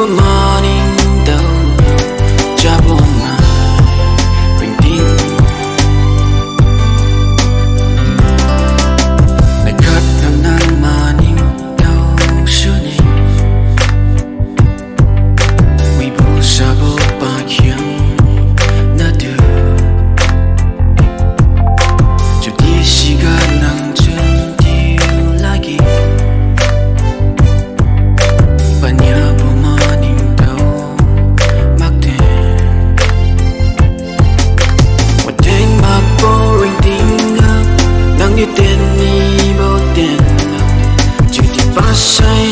một morning đâu chabuan ringting mày khát nắng nắng morning đâu suni we bu sabo ba kyang na du jadi sigan nang chen tiu lagi banyak morning đâu mặc tên một tên mặc boring ting nang như tên ni bao tên chỉ thì ba say